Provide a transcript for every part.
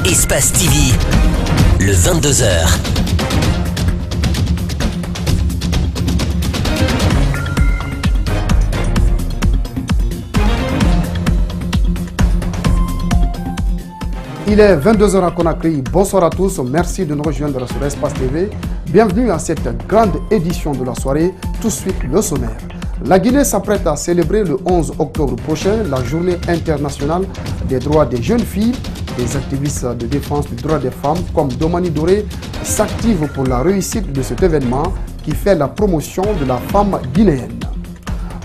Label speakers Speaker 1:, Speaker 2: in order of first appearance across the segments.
Speaker 1: Espace TV, le 22h.
Speaker 2: Il est 22h à Conakry. Bonsoir à tous. Merci de nous rejoindre sur Espace TV. Bienvenue à cette grande édition de la soirée. Tout de suite, le sommaire. La Guinée s'apprête à célébrer le 11 octobre prochain la journée internationale des droits des jeunes filles. Des activistes de défense des droits des femmes comme Domani Doré s'activent pour la réussite de cet événement qui fait la promotion de la femme guinéenne.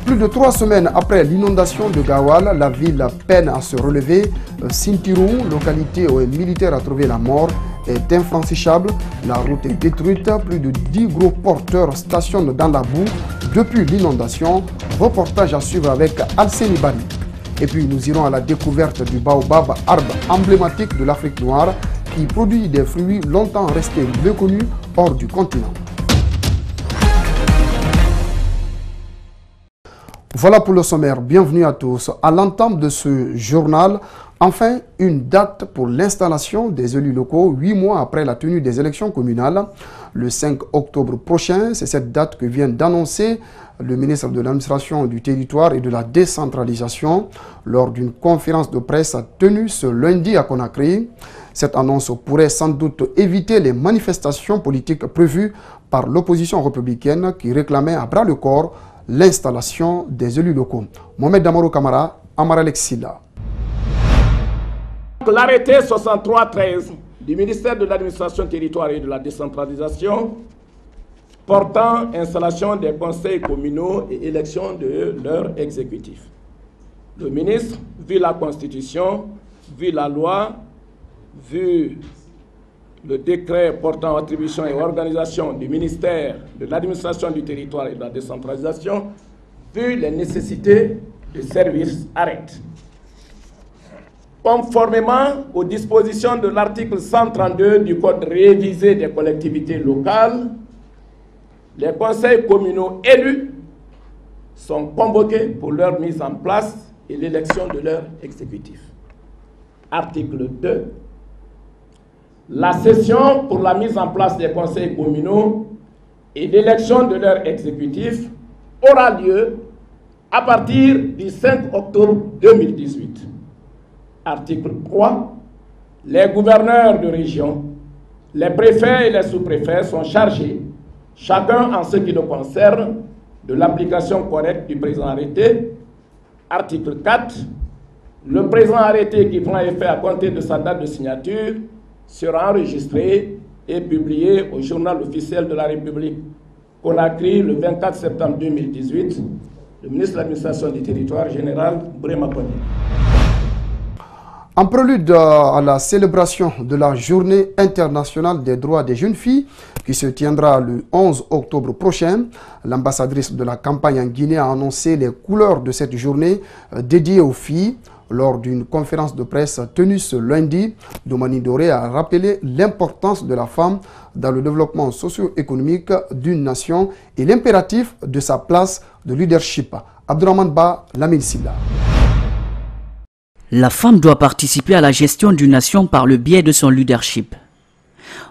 Speaker 2: Plus de 3 semaines après l'inondation de Gawal, la ville peine à se relever. Sintirou, localité où un militaire a trouvé la mort, est infranchissable. La route est détruite. Plus de 10 gros porteurs stationnent dans la boue depuis l'inondation. Reportage à suivre avec Alseni Bari. Et puis nous irons à la découverte du baobab, arbre emblématique de l'Afrique noire qui produit des fruits longtemps restés méconnus hors du continent. Voilà pour le sommaire. Bienvenue à tous. À l'entame de ce journal, enfin une date pour l'installation des élus locaux 8 mois après la tenue des élections communales. Le 5 octobre prochain, c'est cette date que vient d'annoncer le ministre de l'administration du territoire et de la décentralisation lors d'une conférence de presse tenue ce lundi à Conakry. Cette annonce pourrait sans doute éviter les manifestations politiques prévues par l'opposition républicaine qui réclamait à bras le corps l'installation des élus locaux. Mohamed Damaro Kamara, Amara Lexila.
Speaker 3: L'arrêté 63-13 du ministère de l'administration territoire et de la décentralisation portant installation des conseils communaux et élection de leur exécutif. Le ministre, vu la Constitution, vu la loi, vu le décret portant attribution et organisation du ministère de l'administration du territoire et de la décentralisation, vu les nécessités du service, arrête. Conformément aux dispositions de l'article 132 du Code révisé des collectivités locales, les conseils communaux élus sont convoqués pour leur mise en place et l'élection de leur exécutif. Article 2. La session pour la mise en place des conseils communaux et l'élection de leur exécutif aura lieu à partir du 5 octobre 2018. Article 3. Les gouverneurs de région, les préfets et les sous-préfets sont chargés, chacun en ce qui le concerne, de l'application correcte du présent arrêté. Article 4. Le présent arrêté qui prend effet à compter de sa date de signature sera enregistré et publié au journal officiel de la République. Conakry, le 24 septembre 2018, le ministre de l'administration du territoire, général Brema Kone.
Speaker 2: En prélude à la célébration de la journée internationale des droits des jeunes filles qui se tiendra le 11 octobre prochain, l'ambassadrice de la campagne en Guinée a annoncé les couleurs de cette journée dédiée aux filles. Lors d'une conférence de presse tenue ce lundi, Domani Doré a rappelé l'importance de la femme dans le développement socio-économique d'une nation et l'impératif de sa place de leadership. Abdurrahman Ba, Lamine Silla.
Speaker 4: La femme doit participer à la gestion d'une nation par le biais de son leadership.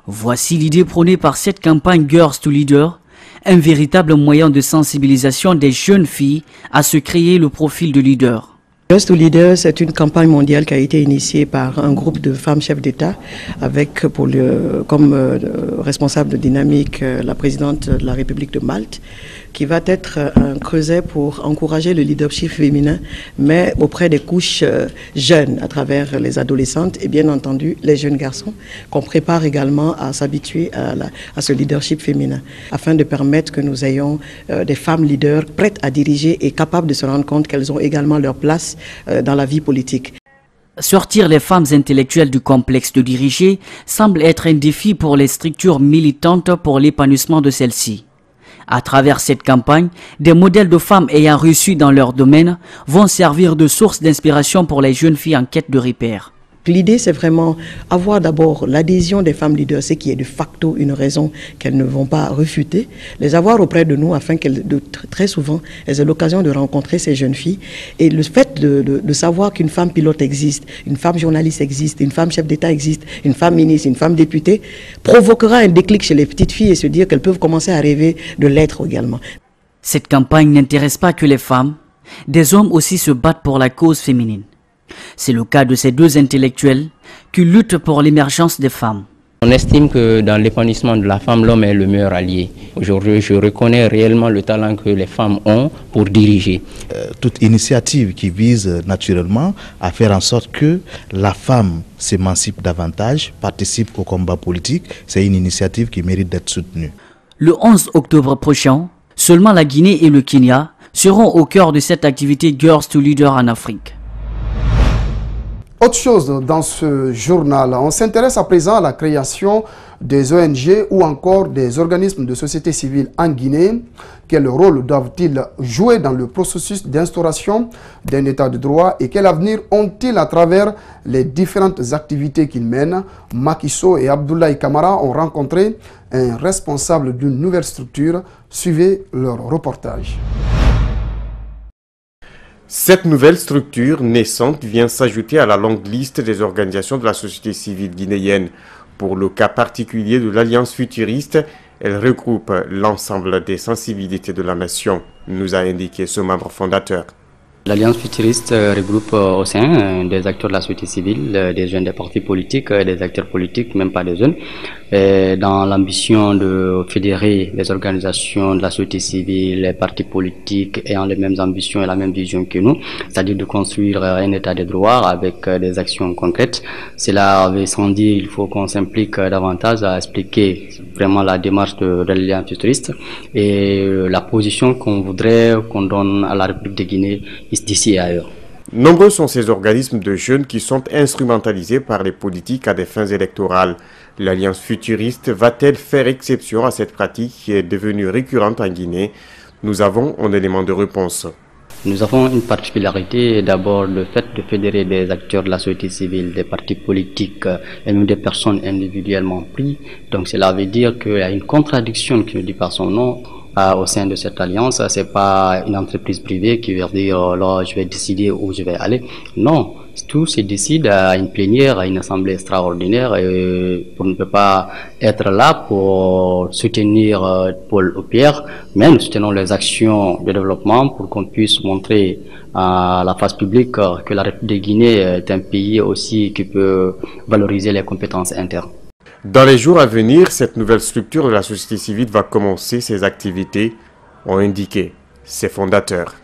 Speaker 4: Voici l'idée prônée par cette campagne Girls to Leader, un véritable moyen de sensibilisation des jeunes filles à se créer le profil de leader.
Speaker 5: Girls to Leader, c'est une campagne mondiale qui a été initiée par un groupe de femmes chefs d'État avec comme responsable de dynamique la présidente de la République de Malte, qui va être un creuset pour encourager le leadership féminin, mais auprès des couches jeunes, à travers les adolescentes et bien entendu les jeunes garçons, qu'on prépare également à s'habituer à ce leadership féminin, afin de permettre que nous ayons des femmes leaders prêtes à diriger et capables de se rendre compte qu'elles ont également leur place dans la vie politique.
Speaker 4: Sortir les femmes intellectuelles du complexe de diriger semble être un défi pour les structures militantes pour l'épanouissement de celles-ci. À travers cette campagne, des modèles de femmes ayant réussi dans leur domaine vont servir de source d'inspiration pour les jeunes filles en quête de repères.
Speaker 5: L'idée, c'est vraiment avoir d'abord l'adhésion des femmes leaders, ce qui est de facto une raison qu'elles ne vont pas refuter, les avoir auprès de nous afin qu'elles, très souvent, elles aient l'occasion de rencontrer ces jeunes filles. Et le fait de savoir qu'une femme pilote existe, une femme journaliste existe, une femme chef d'État existe, une femme ministre, une femme députée, provoquera un déclic chez les petites filles et se dire qu'elles peuvent commencer à rêver de l'être également.
Speaker 4: Cette campagne n'intéresse pas que les femmes, des hommes aussi se battent pour la cause féminine. C'est le cas de ces deux intellectuels qui luttent pour l'émergence des femmes.
Speaker 6: On estime que dans l'épanouissement de la femme, l'homme est le meilleur allié. Aujourd'hui, je reconnais réellement le talent que les femmes ont pour diriger.
Speaker 7: Toute initiative qui vise naturellement à faire en sorte que la femme s'émancipe davantage, participe au combat politique, c'est une initiative qui mérite d'être soutenue.
Speaker 4: Le 11 octobre prochain, seulement la Guinée et le Kenya seront au cœur de cette activité Girls to Leader en Afrique.
Speaker 2: Autre chose dans ce journal, on s'intéresse à présent à la création des ONG ou encore des organismes de société civile en Guinée. Quel rôle doivent-ils jouer dans le processus d'instauration d'un état de droit et quel avenir ont-ils à travers les différentes activités qu'ils mènent? Macky Sall et Abdoulaye Camara ont rencontré un responsable d'une nouvelle structure. Suivez leur reportage.
Speaker 8: Cette nouvelle structure naissante vient s'ajouter à la longue liste des organisations de la société civile guinéenne. Pour le cas particulier de l'Alliance futuriste, elle regroupe l'ensemble des sensibilités de la nation, nous a indiqué ce membre fondateur.
Speaker 6: L'Alliance futuriste regroupe au sein des acteurs de la société civile, des jeunes des partis politiques, des acteurs politiques, même pas des jeunes, dans l'ambition de fédérer les organisations de la société civile, les partis politiques ayant les mêmes ambitions et la même vision que nous, c'est-à-dire de construire un état de droit avec des actions concrètes. Cela avait sans dire, il faut qu'on s'implique davantage à expliquer vraiment la démarche de l'Alliance futuriste et la position qu'on voudrait qu'on donne à la République de Guinée d'ici et ailleurs.
Speaker 8: Nombreux sont ces organismes de jeunes qui sont instrumentalisés par les politiques à des fins électorales. L'Alliance futuriste va-t-elle faire exception à cette pratique qui est devenue récurrente en Guinée? Nous avons un élément de réponse.
Speaker 6: Nous avons une particularité, d'abord le fait de fédérer des acteurs de la société civile, des partis politiques et même des personnes individuellement prises. Donc cela veut dire qu'il y a une contradiction qui ne dit pas son nom. Au sein de cette alliance, c'est pas une entreprise privée qui va dire là je vais décider où je vais aller. Non, tout se décide à une plénière, à une assemblée extraordinaire et on ne peut pas être là pour soutenir Paul ou Pierre, mais nous soutenons les actions de développement pour qu'on puisse montrer à la face publique que la République de Guinée est un pays aussi qui peut valoriser les compétences internes.
Speaker 8: Dans les jours à venir, cette nouvelle structure de la société civile va commencer ses activités, ont indiqué ses fondateurs.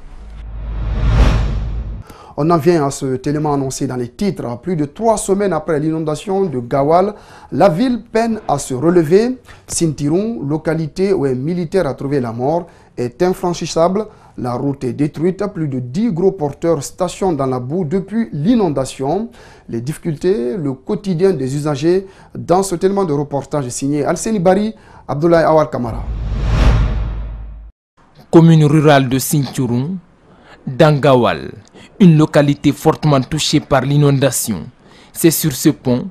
Speaker 2: On en vient à cet élément annoncé dans les titres. Plus de 3 semaines après l'inondation de Gawal, la ville peine à se relever. Sintiroun, localité où un militaire a trouvé la mort, est infranchissable. La route est détruite. Plus de 10 gros porteurs stationnent dans la boue depuis l'inondation. Les difficultés, le quotidien des usagers. Dans cet élément de reportage signé Alseni Bari, Abdoulaye Awar Kamara.
Speaker 9: Commune rurale de Sintiroun, dans Gawal, une localité fortement touchée par l'inondation. C'est sur ce pont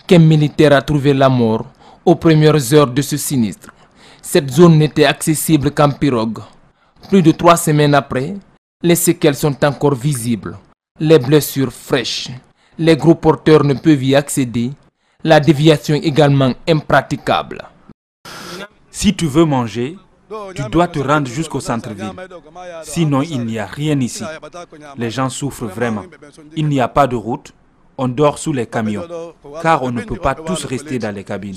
Speaker 9: qu'un militaire a trouvé la mort aux premières heures de ce sinistre. Cette zone n'était accessible qu'en pirogue. Plus de 3 semaines après, les séquelles sont encore visibles. Les blessures fraîches. Les gros porteurs ne peuvent y accéder. La déviation est également impraticable.
Speaker 10: Si tu veux manger, tu dois te rendre jusqu'au centre-ville. Sinon, il n'y a rien ici. Les gens souffrent vraiment. Il n'y a pas de route. On dort sous les camions, car on ne peut pas tous rester dans les cabines.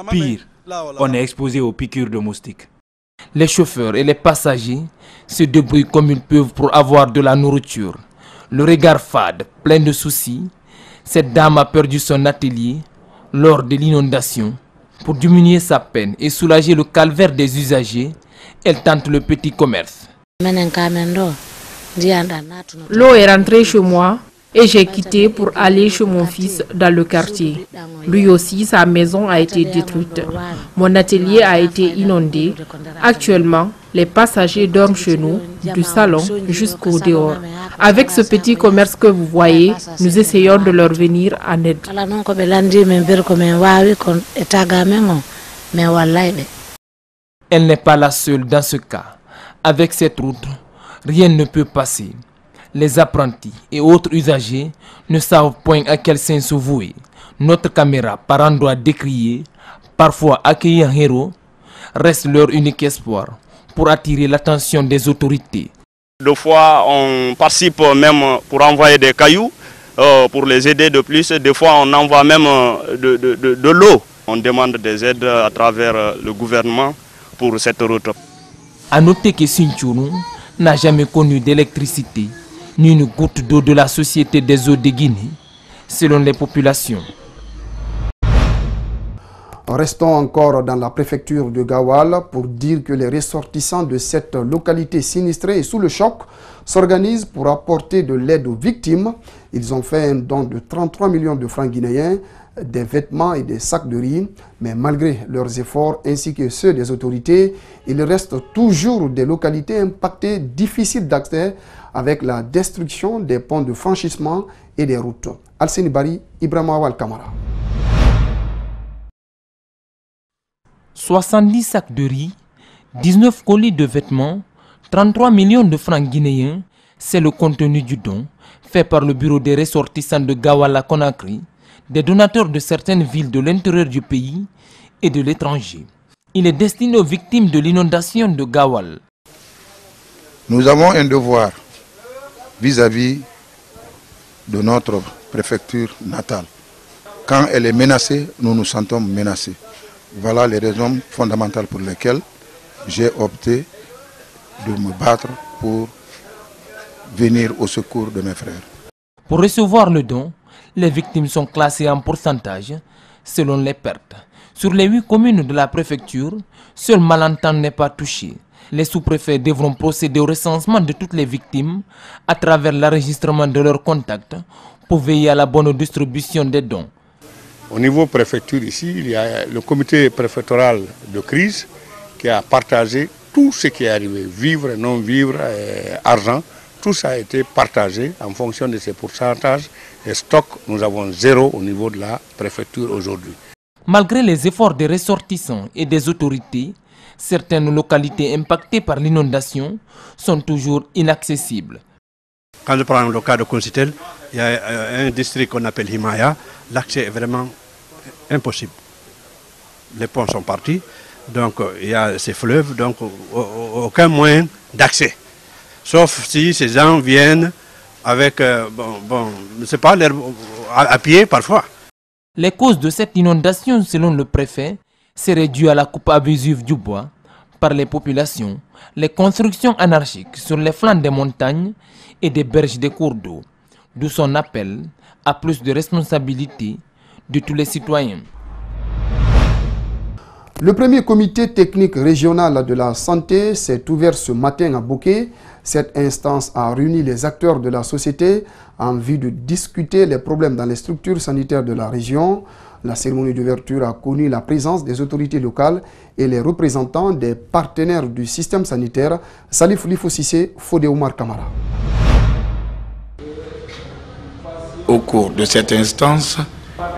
Speaker 10: Pire, on est exposé aux piqûres de moustiques.
Speaker 9: Les chauffeurs et les passagers se débrouillent comme ils peuvent pour avoir de la nourriture. Le regard fade, plein de soucis, cette dame a perdu son atelier lors de l'inondation. Pour diminuer sa peine et soulager le calvaire des usagers, elle tente le petit commerce.
Speaker 11: L'eau est rentrée chez moi. et j'ai quitté pour aller chez mon fils dans le quartier. Lui aussi, sa maison a été détruite. Mon atelier a été inondé. Actuellement, les passagers dorment chez nous, du salon jusqu'au dehors. Avec ce petit commerce que vous voyez, nous essayons de leur venir en aide.
Speaker 9: Elle n'est pas la seule dans ce cas. Avec cette route, rien ne peut passer. Les apprentis et autres usagers ne savent point à quel sein se vouer. Notre caméra, par endroits décriée, parfois accueillie en héros, reste leur unique espoir pour attirer l'attention des autorités.
Speaker 12: Deux fois, on participe même pour envoyer des cailloux, pour les aider de plus. Des fois, on envoie même de l'eau. On demande des aides à travers le gouvernement pour cette route.
Speaker 9: A noter que Sinthiouroun n'a jamais connu d'électricité ni une goutte d'eau de la Société des eaux de Guinée, selon les populations.
Speaker 2: Restons encore dans la préfecture de Gawal pour dire que les ressortissants de cette localité sinistrée et sous le choc s'organisent pour apporter de l'aide aux victimes. Ils ont fait un don de 33 millions de francs guinéens, des vêtements et des sacs de riz. Mais malgré leurs efforts ainsi que ceux des autorités, il reste toujours des localités impactées, difficiles d'accès avec la destruction des ponts de franchissement et des routes. Alseni Bari, Ibrahima Awal Kamara.
Speaker 9: 70 sacs de riz, 19 colis de vêtements, 33 millions de francs guinéens, c'est le contenu du don fait par le bureau des ressortissants de Gawala-Conakry, des donateurs de certaines villes de l'intérieur du pays et de l'étranger. Il est destiné aux victimes de l'inondation de Gawal.
Speaker 13: Nous avons un devoir vis-à-vis de notre préfecture natale. Quand elle est menacée, nous nous sentons menacés. Voilà les raisons fondamentales pour lesquelles j'ai opté de me battre pour venir au secours de mes frères.
Speaker 9: Pour recevoir le don, les victimes sont classées en pourcentage selon les pertes. Sur les 8 communes de la préfecture, seul Malantan n'est pas touché. Les sous-préfets devront procéder au recensement de toutes les victimes à travers l'enregistrement de leurs contacts pour veiller à la bonne distribution des dons.
Speaker 14: Au niveau préfecture ici, il y a le comité préfectoral de crise qui a partagé tout ce qui est arrivé, vivre, non vivre, argent. Tout ça a été partagé en fonction de ces pourcentages. Et stock, nous avons 0 au niveau de la préfecture aujourd'hui.
Speaker 9: Malgré les efforts des ressortissants et des autorités, certaines localités impactées par l'inondation sont toujours inaccessibles.
Speaker 15: Quand je prends le cas de Concitel, il y a un district qu'on appelle Himaya, l'accès est vraiment impossible. Les ponts sont partis, donc il y a ces fleuves, donc aucun moyen d'accès. Sauf si ces gens viennent avec, je sais pas, à pied parfois.
Speaker 9: Les causes de cette inondation, selon le préfet, seraient dues à la coupe abusive du bois par les populations, les constructions anarchiques sur les flancs des montagnes et des berges des cours d'eau, d'où son appel à plus de responsabilité de tous les citoyens.
Speaker 2: Le premier comité technique régional de la santé s'est ouvert ce matin à Bouquet. Cette instance a réuni les acteurs de la société en vue de discuter les problèmes dans les structures sanitaires de la région. La cérémonie d'ouverture a connu la présence des autorités locales et les représentants des partenaires du système sanitaire. Salif Lifo Sissé, Fodé Oumar Kamara.
Speaker 16: Au cours de cette instance,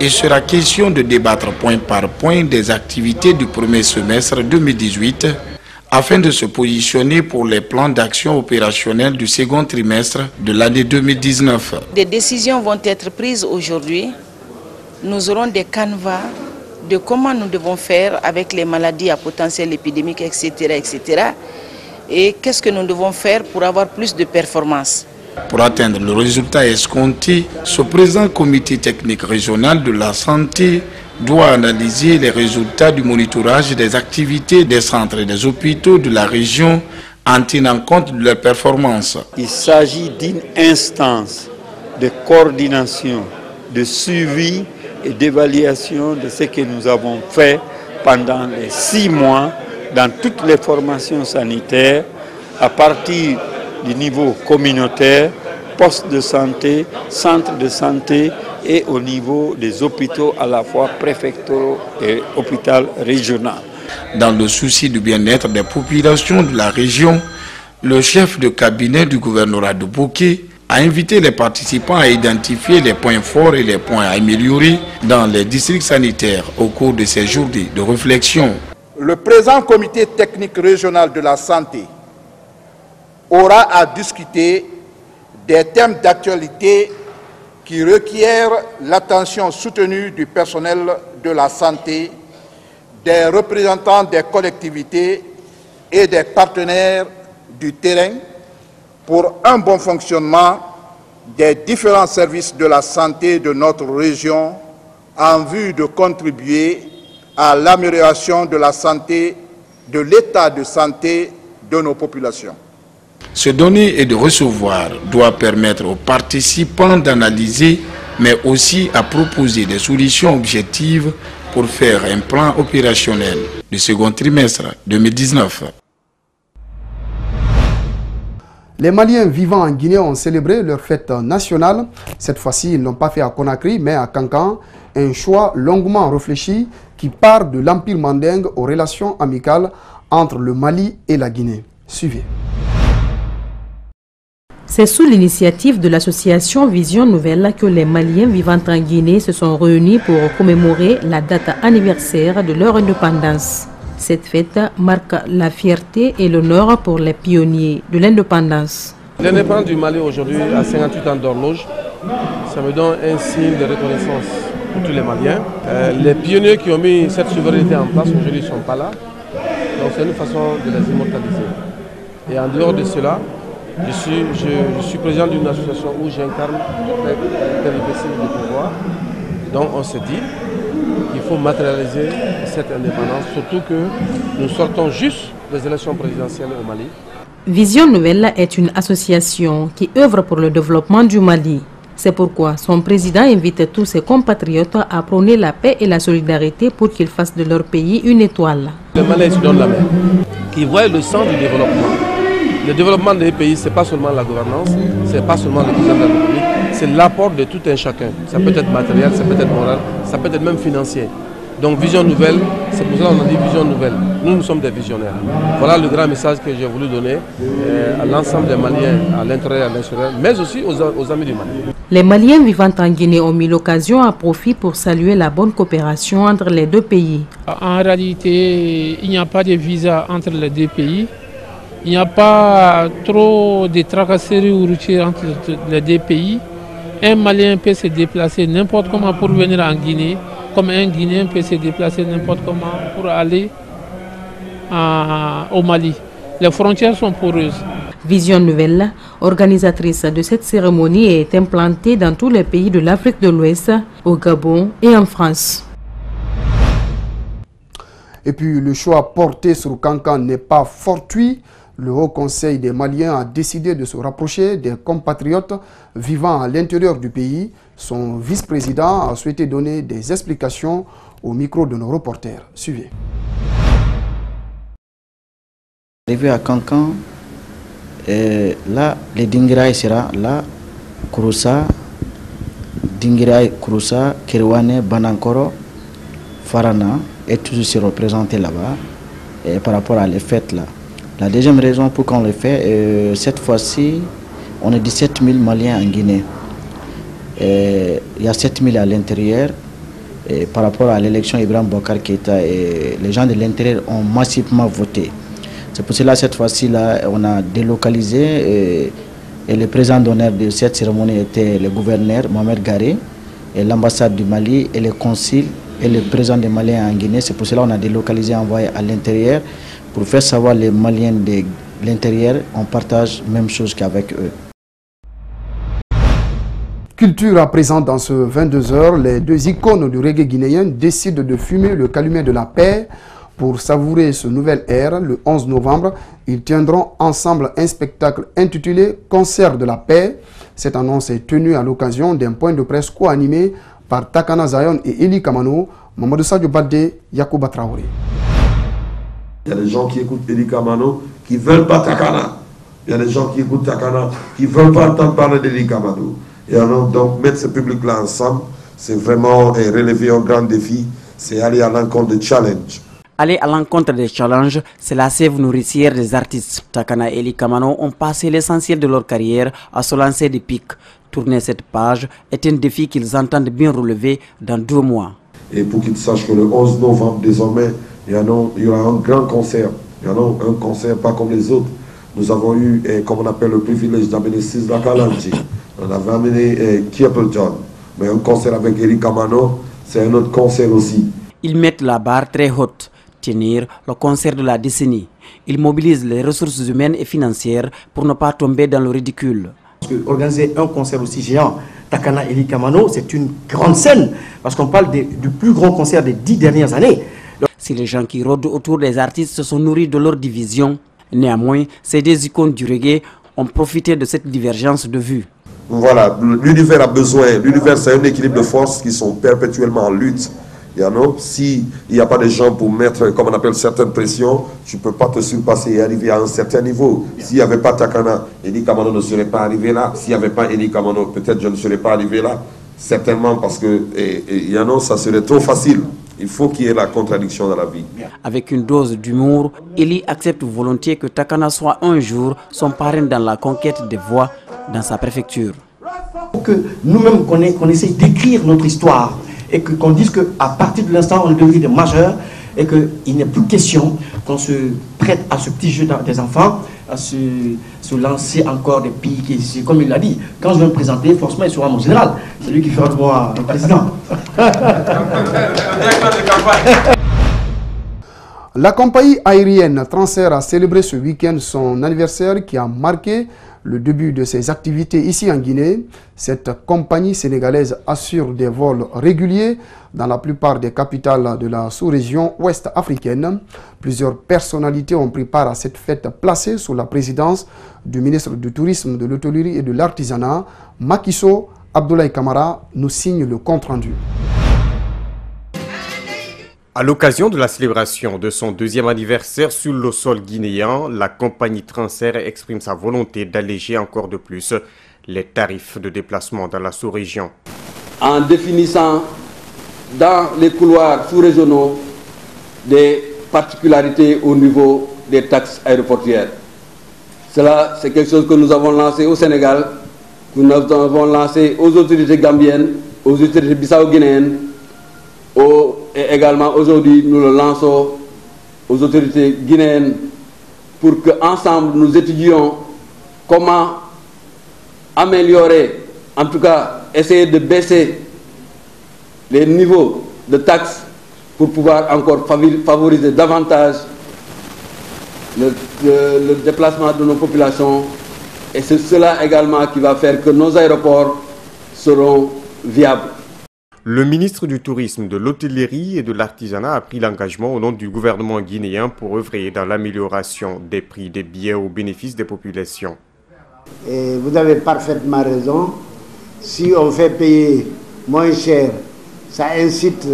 Speaker 16: il sera question de débattre point par point des activités du premier semestre 2018 afin de se positionner pour les plans d'action opérationnels du second trimestre de l'année 2019.
Speaker 17: Des décisions vont être prises aujourd'hui. Nous aurons des canevas de comment nous devons faire avec les maladies à potentiel épidémique, etc. etc. Et qu'est-ce que nous devons faire pour avoir plus de performance.
Speaker 16: Pour atteindre le résultat escompté, ce présent comité technique régional de la santé doit analyser les résultats du monitorage des activités des centres et des hôpitaux de la région en tenant compte de leurs performances.
Speaker 18: Il s'agit d'une instance de coordination, de suivi et d'évaluation de ce que nous avons fait pendant les 6 mois dans toutes les formations sanitaires à partir du niveau communautaire postes de santé, centres de santé et au niveau des hôpitaux à la fois préfectoraux et hôpital régional.
Speaker 16: Dans le souci du bien-être des populations de la région, le chef de cabinet du gouvernorat de Bouquet a invité les participants à identifier les points forts et les points à améliorer dans les districts sanitaires au cours de ces journées de réflexion.
Speaker 13: Le présent comité technique régional de la santé aura à discuter des thèmes d'actualité qui requièrent l'attention soutenue du personnel de la santé, des représentants des collectivités et des partenaires du terrain pour un bon fonctionnement des différents services de la santé de notre région en vue de contribuer à l'amélioration de la santé, de l'état de santé de nos populations.
Speaker 16: Se donner et de recevoir doit permettre aux participants d'analyser, mais aussi à proposer des solutions objectives pour faire un plan opérationnel du second trimestre 2019.
Speaker 2: Les Maliens vivant en Guinée ont célébré leur fête nationale. Cette fois-ci, ils ne l'ont pas fait à Conakry, mais à Kankan. Un choix longuement réfléchi qui part de l'Empire mandingue aux relations amicales entre le Mali et la Guinée. Suivez.
Speaker 19: C'est sous l'initiative de l'association Vision Nouvelle que les Maliens vivant en Guinée se sont réunis pour commémorer la date anniversaire de leur indépendance. Cette fête marque la fierté et l'honneur pour les pionniers de l'indépendance.
Speaker 20: L'indépendance du Mali aujourd'hui à 58 ans d'horloge, ça me donne un signe de reconnaissance pour tous les Maliens. Les pionniers qui ont mis cette souveraineté en place aujourd'hui ne sont pas là, donc c'est une façon de les immortaliser. Et en dehors de cela, je suis président d'une association où j'incarne les péripéties du pouvoir. Donc on se dit qu'il faut matérialiser cette indépendance, surtout que nous sortons juste des élections présidentielles au Mali.
Speaker 19: Vision Nouvelle est une association qui œuvre pour le développement du Mali. C'est pourquoi son président invite tous ses compatriotes à prôner la paix et la solidarité pour qu'ils fassent de leur pays une étoile.
Speaker 20: Les Maliens se donnent la main, qui voient le sens du développement. Le développement des pays, ce n'est pas seulement la gouvernance, ce n'est pas seulement le président de la République, c'est l'apport de tout un chacun. Ça peut être matériel, ça peut être moral, ça peut être même financier. Donc Vision Nouvelle, c'est pour ça qu'on a dit Vision Nouvelle. Nous sommes des visionnaires. Voilà le grand message que j'ai voulu donner à l'ensemble des Maliens, à l'intérieur et à l'extérieur, mais aussi aux amis du Mali.
Speaker 19: Les Maliens vivant en Guinée ont mis l'occasion à profit pour saluer la bonne coopération entre les deux pays.
Speaker 21: En réalité, il n'y a pas de visa entre les deux pays. Il n'y a pas trop de tracasseries ou routières entre les deux pays. Un Malien peut se déplacer n'importe comment pour venir en Guinée, comme un Guinéen peut se déplacer n'importe comment pour aller au Mali. Les frontières sont poreuses.
Speaker 19: Vision Nouvelle, organisatrice de cette cérémonie, est implantée dans tous les pays de l'Afrique de l'Ouest, au Gabon et en France.
Speaker 2: Et puis le choix porté sur Kankan n'est pas fortuit. Le Haut Conseil des Maliens a décidé de se rapprocher des compatriotes vivant à l'intérieur du pays. Son vice-président a souhaité donner des explications au micro de nos reporters. Suivez.
Speaker 22: Arrivé à Kankan, là, les Dingirai sera là, Kouroussa, Dingirai, Kouroussa, Kirwane, Banankoro, Farana, et tous se représentés là-bas par rapport à les fêtes là. La deuxième raison pour qu'on le fait, cette fois-ci, on est 17 000 Maliens en Guinée. Il y a 7 000 à l'intérieur. Par rapport à l'élection Ibrahim Boubacar Keïta, les gens de l'intérieur ont massivement voté. C'est pour cela cette fois-ci-là, on a délocalisé et le président d'honneur de cette cérémonie était le gouverneur Mohamed Garé, et l'ambassade du Mali et le consul et le président des Maliens en Guinée. C'est pour cela qu'on a délocalisé, envoyé à l'intérieur pour faire savoir les Maliens de l'intérieur, on partage la même chose qu'avec eux.
Speaker 2: Culture à présent dans ce 22h, les deux icônes du reggae guinéen décident de fumer le calumet de la paix. Pour savourer ce nouvel air, le 11 novembre, ils tiendront ensemble un spectacle intitulé « Concert de la paix ». Cette annonce est tenue à l'occasion d'un point de presse co-animé par Takana Zion et Eli Kamano, Mamadou Sadio Badde, Yacouba Traoré.
Speaker 23: Il y a des gens qui écoutent Eli Kamano qui ne veulent pas Takana.
Speaker 1: Il y a des gens qui écoutent Takana, qui ne veulent pas entendre parler d'Elie Kamano. Et alors, donc, mettre ce public-là ensemble, c'est vraiment relever un grand défi, c'est aller à l'encontre des challenges.
Speaker 3: Aller à l'encontre des challenges, c'est la sève nourricière des artistes. Takana et Elie Kamano ont passé l'essentiel de leur carrière à se lancer des pics. Tourner cette page est un défi qu'ils entendent bien relever dans 2 mois.
Speaker 1: Et pour qu'ils sachent que le 11 novembre, désormais, il y aura un grand concert. Il y aura un concert pas comme les autres. Nous avons eu, comme on appelle, le privilège d'amener Sisla Kalanji. On avait amené Kiepleton. Mais un concert avec Elie Kamano, c'est un autre concert aussi.
Speaker 3: Ils mettent la barre très haute. Tenir le concert de la décennie. Ils mobilisent les ressources humaines et financières pour ne pas tomber dans le ridicule.
Speaker 23: Parce que organiser un concert aussi géant, Takana Elie Kamano, c'est une grande scène. Parce qu'on parle du plus grand concert des 10 dernières années.
Speaker 3: Si les gens qui rôdent autour des artistes se sont nourris de leur division, néanmoins, ces 2 icônes du reggae ont profité de cette divergence de vue.
Speaker 1: Voilà, l'univers a besoin. L'univers, c'est un équilibre de forces qui sont perpétuellement en lutte. S'il n'y a pas de gens pour mettre, comme on appelle, certaines pressions, tu ne peux pas te surpasser et arriver à un certain niveau. S'il n'y avait pas Takana, Elie Kamano ne serait pas arrivé là. S'il n'y avait pas Elie Kamano, peut-être je ne serais pas arrivé là. Certainement parce que ça serait trop facile. Il faut qu'il y ait la contradiction dans la vie.
Speaker 3: Avec une dose d'humour, Elie accepte volontiers que Takana soit un jour son parrain dans la conquête des voix dans sa préfecture.
Speaker 23: Que nous-mêmes qu'on essaye d'écrire notre histoire et qu'on dise qu'à partir de l'instant on est devenu des majeurs et qu'il n'est plus question qu'on se prête à ce petit jeu des enfants, à se lancer encore des piques. Comme il l'a dit, quand je vais me présenter, forcément il sera mon général. C'est lui qui fera de moi le président.
Speaker 2: La compagnie aérienne Transair a célébré ce week-end son anniversaire qui a marqué le début de ses activités ici en Guinée. Cette compagnie sénégalaise assure des vols réguliers dans la plupart des capitales de la sous-région ouest africaine. Plusieurs personnalités ont pris part à cette fête placée sous la présidence du ministre du Tourisme, de l'Hôtellerie et de l'Artisanat. Makiso Abdoulaye Kamara nous signe le compte-rendu.
Speaker 8: À l'occasion de la célébration de son 2e anniversaire sur le sol guinéen, la compagnie Transair exprime sa volonté d'alléger encore de plus les tarifs de déplacement dans la sous-région.
Speaker 24: En définissant dans les couloirs sous-régionaux des particularités au niveau des taxes aéroportuaires. Cela, c'est quelque chose que nous avons lancé au Sénégal, que nous avons lancé aux autorités gambiennes, aux autorités bissau-guinéennes, et également aujourd'hui nous le lançons aux autorités guinéennes pour qu'ensemble nous étudions comment améliorer, en tout cas essayer de baisser les niveaux de taxes pour pouvoir encore favoriser davantage le déplacement de nos populations. Et c'est cela également qui va faire que nos aéroports seront viables.
Speaker 8: Le ministre du Tourisme, de l'Hôtellerie et de l'Artisanat a pris l'engagement au nom du gouvernement guinéen pour œuvrer dans l'amélioration des prix des billets au bénéfice des populations.
Speaker 25: Et vous avez parfaitement raison. Si on fait payer moins cher, ça incite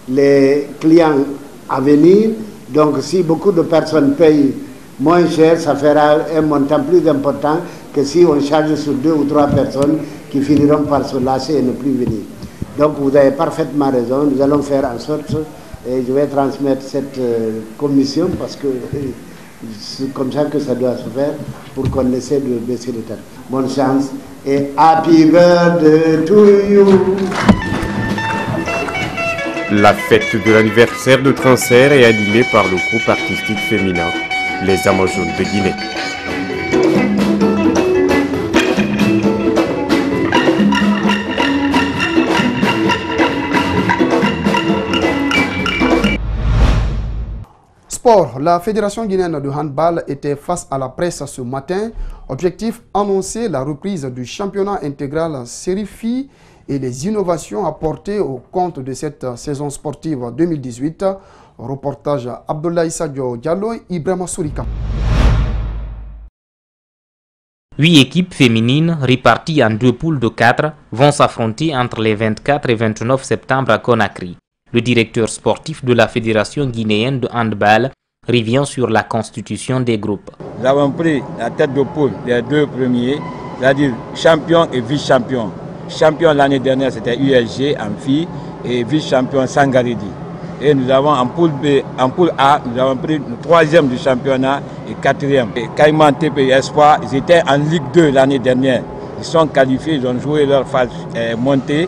Speaker 25: les clients à venir. Donc si beaucoup de personnes payent moins cher, ça fera un montant plus important que si on charge sur 2 ou 3 personnes qui finiront par se lasser et ne plus venir. Donc vous avez parfaitement raison, nous allons faire en sorte, et je vais transmettre cette commission parce que c'est comme ça que ça doit se faire pour qu'on essaie de baisser les tarifs. Bonne chance et happy birthday to you.
Speaker 8: La fête de l'anniversaire de Transair est animée par le groupe artistique féminin Les Amazones de Guinée.
Speaker 2: La Fédération guinéenne de handball était face à la presse ce matin. Objectif, annoncer la reprise du championnat intégral série filles et les innovations apportées au compte de cette saison sportive 2018. Reportage Abdoulaye Sadio Diallo et Ibrahima Sourika.
Speaker 26: 8 équipes féminines réparties en 2 poules de 4 vont s'affronter entre les 24 et 29 septembre à Conakry. Le directeur sportif de la Fédération guinéenne de handball revient sur la constitution des groupes.
Speaker 4: nous avons pris la tête de poule des 2 premiers, c'est-à-dire champion et vice-champion. Champion l'année dernière, c'était USG en filles et vice-champion Sangaridi. Et nous avons en poule B, en poule A, nous avons pris le 3e du championnat et 4e. Et Caïman TP Espoir, ils étaient en Ligue 2 l'année dernière. Ils sont qualifiés, ils ont joué leur phase montée.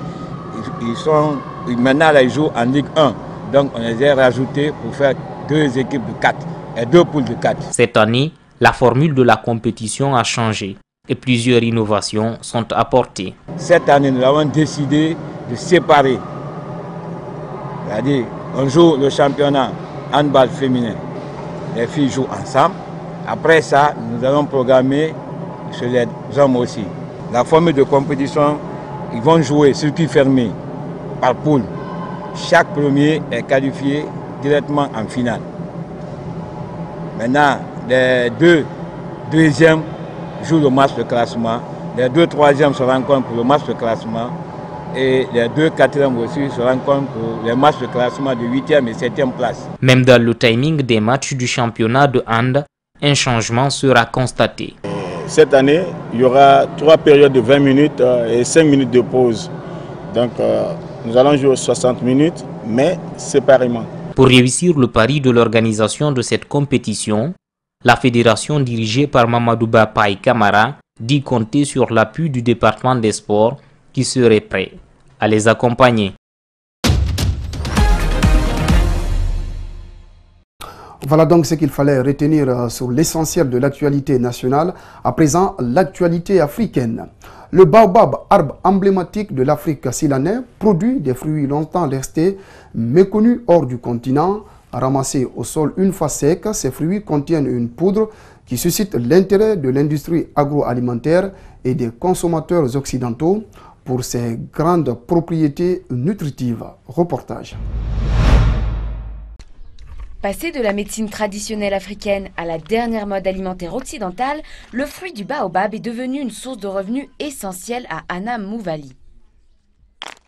Speaker 4: Maintenant, là, ils jouent en Ligue 1. Donc, on les a rajoutés pour faire 2 équipes de 4 et 2 poules de 4.
Speaker 26: Cette année, la formule de la compétition a changé et plusieurs innovations sont apportées.
Speaker 4: Cette année, nous avons décidé de séparer. C'est-à-dire, on joue le championnat handball féminin. Les filles jouent ensemble. Après ça, nous allons programmer sur les hommes aussi. La formule de compétition, ils vont jouer circuit fermé par poule. Chaque premier est qualifié directement en finale. Maintenant, les 2 deuxièmes jouent le match de classement. Les 2 troisièmes se rencontrent pour le match de classement. Et les 2 quatrièmes aussi se rencontrent pour les matchs de classement de 8e et 7e place.
Speaker 26: Même dans le timing des matchs du championnat de hand, un changement sera constaté.
Speaker 5: Cette année, il y aura 3 périodes de 20 minutes et 5 minutes de pause. Donc nous allons jouer 60 minutes, mais séparément.
Speaker 26: Pour réussir le pari de l'organisation de cette compétition, la fédération dirigée par Mamadou Bapaï Kamara dit compter sur l'appui du département des sports qui serait prêt à les accompagner.
Speaker 2: Voilà donc ce qu'il fallait retenir sur l'essentiel de l'actualité nationale. À présent, l'actualité africaine. Le baobab, arbre emblématique de l'Afrique silanaise, produit des fruits longtemps restés méconnus hors du continent. Ramassés au sol une fois secs, ces fruits contiennent une poudre qui suscite l'intérêt de l'industrie agroalimentaire et des consommateurs occidentaux pour ses grandes propriétés nutritives. Reportage.
Speaker 6: Passé de la médecine traditionnelle africaine à la dernière mode alimentaire occidentale, le fruit du baobab est devenu une source de revenus essentielle à Anna Mouvali.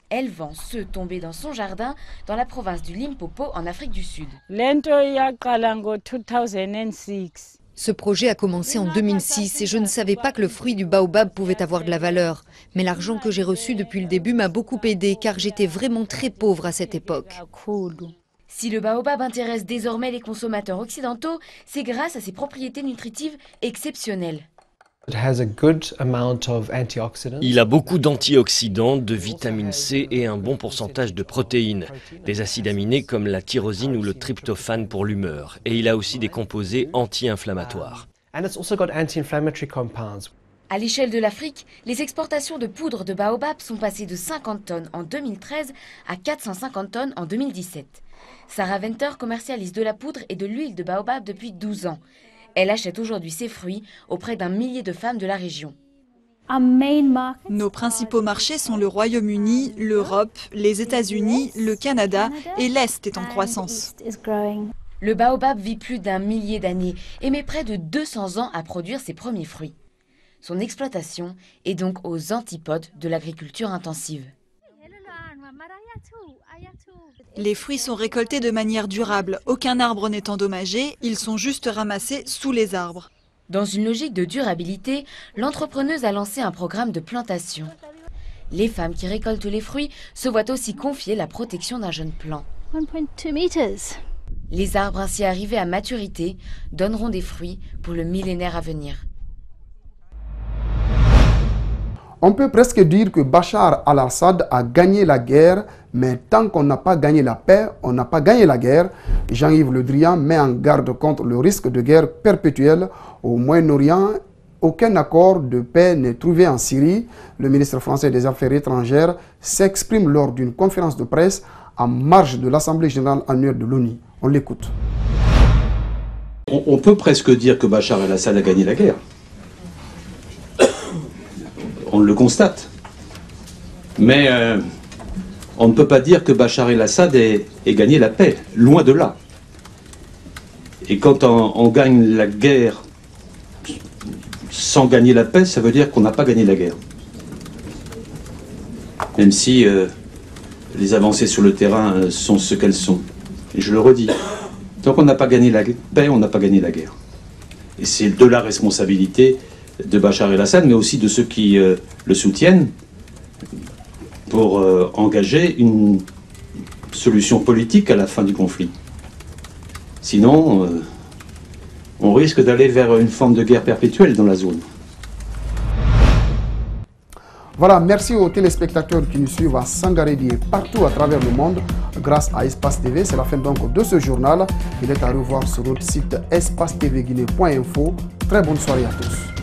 Speaker 6: Elle vend ceux tombés dans son jardin dans la province du Limpopo en Afrique du Sud.
Speaker 7: Ce projet a commencé en 2006 et je ne savais pas que le fruit du baobab pouvait avoir de la valeur. Mais l'argent que j'ai reçu depuis le début m'a beaucoup aidé car j'étais vraiment très pauvre à cette époque.
Speaker 6: Si le baobab intéresse désormais les consommateurs occidentaux, c'est grâce à ses propriétés nutritives exceptionnelles.
Speaker 10: Il a beaucoup d'antioxydants, de vitamine C et un bon pourcentage de protéines, des acides aminés comme la tyrosine ou le tryptophane pour l'humeur. Et il a aussi des composés anti-inflammatoires.
Speaker 6: À l'échelle de l'Afrique, les exportations de poudre de baobab sont passées de 50 tonnes en 2013 à 450 tonnes en 2017. Sarah Venter commercialise de la poudre et de l'huile de baobab depuis 12 ans. Elle achète aujourd'hui ses fruits auprès d'un millier de femmes de la région.
Speaker 11: Nos principaux marchés sont le Royaume-Uni, l'Europe, les États-Unis, le Canada et l'Est est en croissance.
Speaker 6: Le baobab vit plus d'1 millier d'années et met près de 200 ans à produire ses premiers fruits. Son exploitation est donc aux antipodes de l'agriculture intensive.
Speaker 11: Les fruits sont récoltés de manière durable. Aucun arbre n'est endommagé, ils sont juste ramassés sous les arbres.
Speaker 6: Dans une logique de durabilité, l'entrepreneuse a lancé un programme de plantation. Les femmes qui récoltent les fruits se voient aussi confier la protection d'un jeune plant.
Speaker 27: 1.2 meters.
Speaker 6: Les arbres ainsi arrivés à maturité donneront des fruits pour le millénaire à venir.
Speaker 2: On peut presque dire que Bachar al-Assad a gagné la guerre, mais tant qu'on n'a pas gagné la paix, on n'a pas gagné la guerre. Jean-Yves Le Drian met en garde contre le risque de guerre perpétuelle au Moyen-Orient. Aucun accord de paix n'est trouvé en Syrie. Le ministre français des Affaires étrangères s'exprime lors d'une conférence de presse en marge de l'Assemblée générale annuelle de l'ONU. On l'écoute.
Speaker 28: On peut presque dire que Bachar el-Assad a gagné la guerre. On le constate. Mais on ne peut pas dire que Bachar el-Assad ait gagné la paix. Loin de là. Et quand on gagne la guerre sans gagner la paix, ça veut dire qu'on n'a pas gagné la guerre. Même si les avancées sur le terrain sont ce qu'elles sont. Et je le redis. Tant qu'on n'a pas gagné la paix, on n'a pas gagné la guerre. Et c'est de la responsabilité de Bachar el-Assad, mais aussi de ceux qui le soutiennent, pour engager une solution politique à la fin du conflit. Sinon, on risque d'aller vers une forme de guerre perpétuelle dans la zone.
Speaker 2: Voilà, merci aux téléspectateurs qui nous suivent à Sangaredi et partout à travers le monde grâce à Espace TV. C'est la fin donc de ce journal. Il est à revoir sur notre site espacetvguinée.info. Très bonne soirée à tous.